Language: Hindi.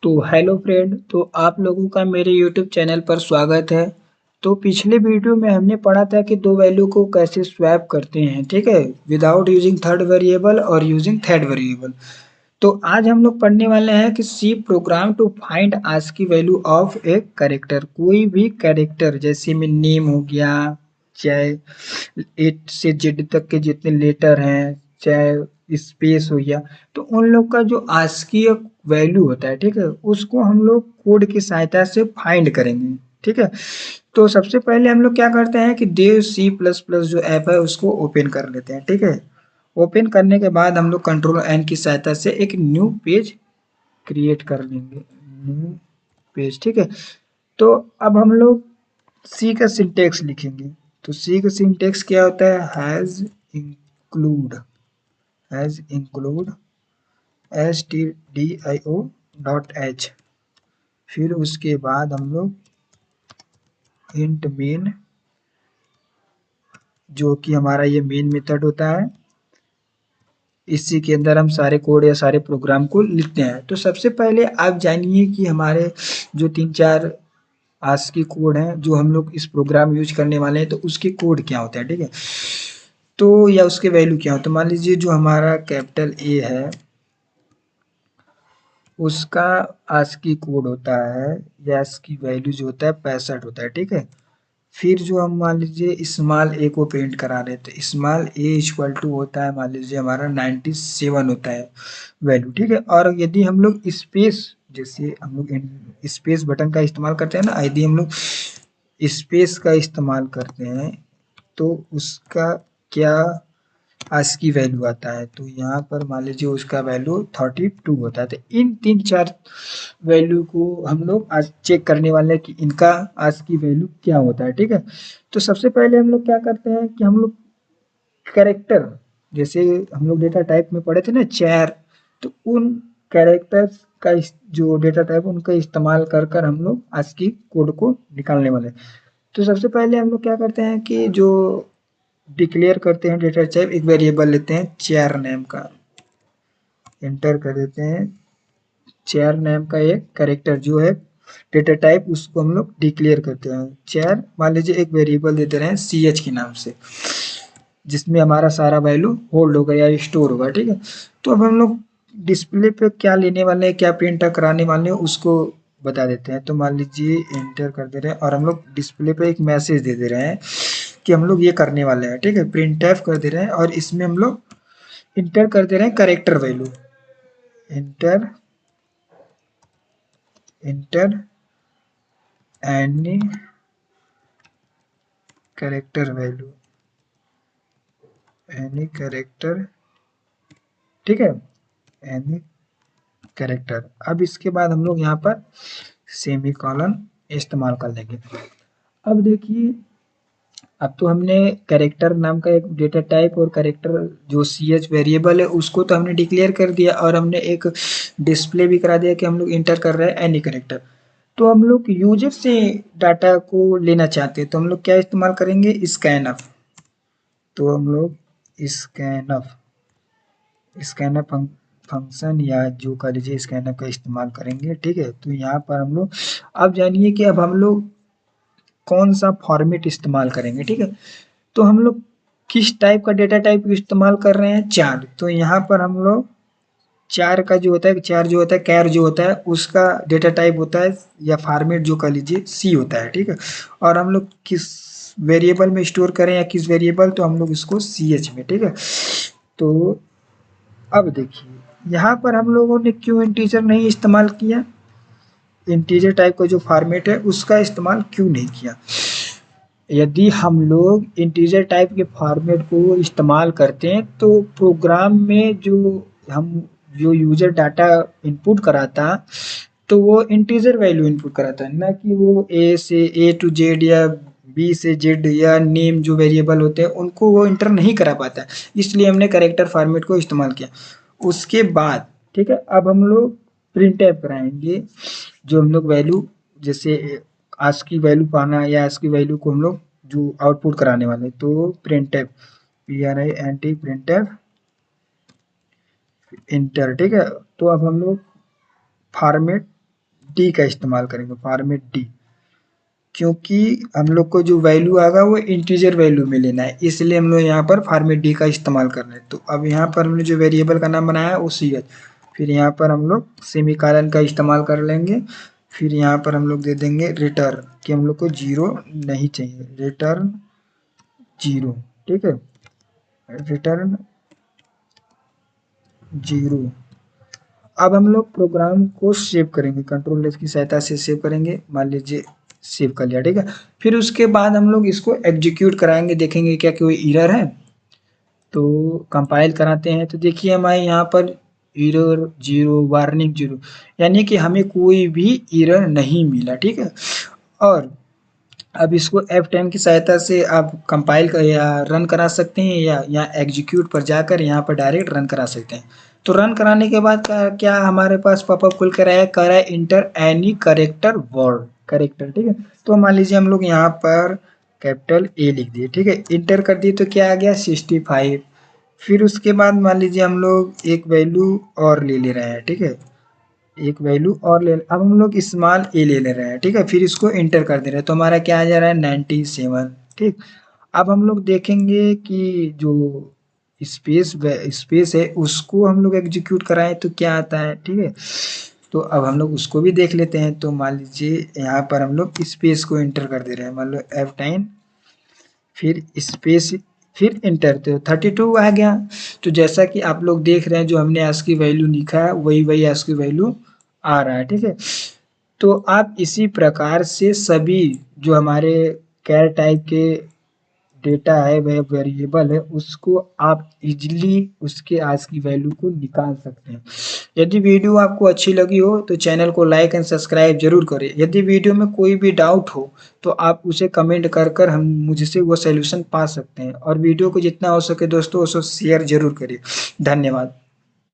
तो हेलो फ्रेंड, तो आप लोगों का मेरे यूट्यूब चैनल पर स्वागत है। तो पिछले वीडियो में हमने पढ़ा था कि दो वैल्यू को कैसे स्वैप करते हैं, ठीक है, विदाउट यूजिंग थर्ड वेरिएबल और यूजिंग थर्ड वेरिएबल। तो आज हम लोग पढ़ने वाले हैं कि C program to find ASCII value of a character. कोई भी कैरेक्टर जैसे में नेम हो गया, चाहे ए से जेड तक के जितने लेटर हैं, चाहे स्पेस हो गया, तो उन लोग का जो आस्की वैल्यू होता है, ठीक है, उसको हम लोग कोड की सहायता से फाइंड करेंगे। ठीक है, तो सबसे पहले हम लोग क्या करते हैं कि देव सी प्लस प्लस जो ऐप है उसको ओपन कर लेते हैं। ठीक है, ओपन करने के बाद हम लोग कंट्रोल एन की सहायता से एक न्यू पेज क्रिएट कर लेंगे। न्यू पेज, ठीक है। तो अब हम लोग सी का सिंटेक्स लिखेंगे। तो सी का सिंटेक्स क्या होता है? Hash include S T D I O dot H. फिर उसके बाद हम लोग इंट मेन, जो कि हमारा ये मेन मेथड होता है, इसी के अंदर हम सारे कोड या सारे प्रोग्राम को लिखते हैं। तो सबसे पहले आप जानिए कि हमारे जो तीन चार आस्की कोड हैं जो हम लोग इस प्रोग्राम यूज करने वाले हैं, तो उसके कोड क्या होते हैं, ठीक है, तो या उसके वैल्यू क्या होते हैं। मान लीजिए जो हमारा कैपिटल ए है उसका आस्की कोड होता है या आस्की वैल्यू जो होता है 65 होता है, ठीक है। फिर जो हम मान लीजिए स्मॉल ए को प्रिंट करा रहे हैं, तो स्मॉल ए इक्वल टू होता है मान लीजिए हमारा 97 होता है वैल्यू, ठीक है। और यदि हम लोग स्पेस, जैसे हम लोग स्पेस बटन का इस्तेमाल करते हैं ना, यदि हम लोग स्पेस का इस्तेमाल करते हैं तो उसका क्या आस्की वैल्यू आता है। तो यहाँ पर मान लीजिए उसका वैल्यू 32 होता है। तो इन तीन चार वैल्यू को हम लोग आज चेक करने वाले हैं कि इनका आस्की वैल्यू क्या होता है, ठीक है। तो सबसे पहले हम लोग क्या करते हैं कि हम लोग कैरेक्टर, जैसे हम लोग डेटा टाइप में पढ़े थे ना चैर, तो उन कैरेक्टर्स का जो डेटा टाइप उनका इस्तेमाल कर कर हम लोग आस्की कोड को निकालने वाले हैं। तो सबसे पहले हम लोग क्या करते हैं कि जो डिक्लेयर करते हैं डेटा टाइप, एक वेरिएबल लेते हैं चेयर नेम का, एंटर कर देते हैं। चेयर नेम का एक कैरेक्टर जो है डेटा टाइप, उसको हम लोग डिक्लेयर करते हैं। चेयर मान लीजिए एक वेरिएबल दे दे रहे हैं सी एच के नाम से, जिसमें हमारा सारा वैल्यू होल्ड होगा या स्टोर होगा, ठीक है। तो अब हम लोग डिस्प्ले पे क्या लेने वाले हैं, क्या प्रिंट कराने वाले हैं, उसको बता देते हैं। तो मान लीजिए एंटर कर दे रहे हैं और हम लोग डिस्प्ले पे एक मैसेज दे दे रहे हैं कि हम लोग ये करने वाले हैं, ठीक है। प्रिंट एफ कर दे रहे हैं और इसमें हम लोग इंटर कर दे रहे हैं character value. Inter inter any character value, any character, ठीक है, एनी करेक्टर। अब इसके बाद हम लोग यहाँ पर सेमी कॉलन इस्तेमाल कर लेंगे। अब देखिए, अब तो हमने कैरेक्टर नाम का एक डेटा टाइप और कैरेक्टर जो सी एच वेरिएबल है उसको तो हमने डिक्लेयर कर दिया, और हमने एक डिस्प्ले भी करा दिया कि हम लोग इंटर कर रहे हैं एनी कैरेक्टर। तो हम लोग यूजर से डाटा को लेना चाहते हैं, तो हम लोग क्या इस्तेमाल करेंगे, स्कैनफ। तो हम लोग स्कैनफ स्कैनफ फंक्शन या जो कह लीजिए स्कैनफ का इस्तेमाल करेंगे, ठीक है। तो यहाँ पर हम लोग अब जानिए कि अब हम लोग कौन सा फॉर्मेट इस्तेमाल करेंगे, ठीक है। तो हम लोग किस टाइप का डेटा टाइप इस्तेमाल कर रहे हैं, चार। तो यहाँ पर हम लोग चार का जो होता है, चार जो होता है, कैर जो होता है उसका डेटा टाइप होता है या फॉर्मेट जो कह लीजिए सी होता है, ठीक है। और हम लोग किस वेरिएबल में स्टोर करें या किस वेरिएबल, तो हम लोग इसको सी एच में, ठीक है। तो अब देखिए यहाँ पर हम लोगों ने क्यों इंटीजर नहीं इस्तेमाल किया, इंटीजर टाइप का जो फॉर्मेट है उसका इस्तेमाल क्यों नहीं किया। यदि हम लोग इंटीजर टाइप के फॉर्मेट को इस्तेमाल करते हैं तो प्रोग्राम में जो यूजर डाटा इनपुट कराता, तो वो इंटीजर वैल्यू इनपुट कराता है, ना कि वो ए से ए टू जेड या बी से जेड या नेम जो वेरिएबल होते हैं उनको वो इंटर नहीं करा पाता। इसलिए हमने करेक्टर फॉर्मेट को इस्तेमाल किया। उसके बाद ठीक है, अब हम लोग प्रिंट टाइप कराएंगे, जो हम लोग वैल्यू, जैसे आज की वैल्यू पाना या आज की वैल्यू को हम लोग जो आउटपुट कराने वाले, तो print type P R I N T print type enter, ठीक है। तो अब हम लोग फॉर्मेट डी का इस्तेमाल करेंगे, फॉर्मेट डी, क्योंकि हम लोग को जो वैल्यू आएगा वो इंटीजर वैल्यू में लेना है, इसलिए हम लोग यहाँ पर फॉर्मेट डी का इस्तेमाल कर रहे हैं। तो अब यहाँ पर हमने जो वेरिएबल का नाम बनाया है वो सी एच, फिर यहाँ पर हम लोग सेमीकोलन का इस्तेमाल कर लेंगे, फिर यहाँ पर हम लोग दे देंगे रिटर्न कि हम लोग को जीरो नहीं चाहिए, रिटर्न जीरो, ठीक है, रिटर्न जीरो। अब हम लोग प्रोग्राम को सेव करेंगे, कंट्रोल एस की सहायता से सेव करेंगे, मान लीजिए सेव कर लिया, ठीक है। फिर उसके बाद हम लोग इसको एग्जीक्यूट कराएंगे, देखेंगे क्या कोई एरर है, तो कंपाइल कराते हैं, तो देखिए हमारे यहाँ पर एरर जीरो, वार्निंग जीरो, यानी कि हमें कोई भी एरर नहीं मिला, ठीक है। और अब इसको F10 की सहायता से आप कंपाइल कर या रन करा सकते हैं, या यहाँ एग्जीक्यूट पर जाकर यहाँ पर डायरेक्ट रन करा सकते हैं। तो रन कराने के बाद क्या हमारे पास पॉपअप खुल कर आया, कह रहा है inter any character word, character, ठीक है। तो मान लीजिए हम लोग यहाँ पर कैपिटल ए लिख दिए, ठीक है, इंटर कर दिए, तो क्या आ गया 65। फिर उसके बाद मान लीजिए हम लोग एक वैल्यू और ले रहे हैं, ठीक है, एक वैल्यू और अब हम लोग स्मॉल ए ले रहे हैं, ठीक है, फिर इसको इंटर कर दे रहे हैं, तो हमारा क्या आ जा रहा है 97, ठीक। अब हम लोग देखेंगे कि जो स्पेस स्पेस है उसको हम लोग एग्जीक्यूट कराएं तो क्या आता है, ठीक है। तो अब हम लोग उसको भी देख लेते हैं, तो मान लीजिए यहाँ पर हम लोग स्पेस को इंटर कर दे रहे हैं, मान लो F9 फिर स्पेस फिर इंटर, तो 32 आ गया। तो जैसा कि आप लोग देख रहे हैं जो हमने आज की वैल्यू लिखा है वही वही आज की वैल्यू आ रहा है, ठीक है। तो आप इसी प्रकार से सभी जो हमारे कैर टाइप के डेटा है वह वेरिएबल है उसको आप इजीली उसके आज की वैल्यू को निकाल सकते हैं। यदि वीडियो आपको अच्छी लगी हो तो चैनल को लाइक एंड सब्सक्राइब जरूर करें। यदि वीडियो में कोई भी डाउट हो तो आप उसे कमेंट कर कर हम मुझसे वो सॉल्यूशन पा सकते हैं, और वीडियो को जितना हो सके दोस्तों उसको शेयर जरूर करिए। धन्यवाद।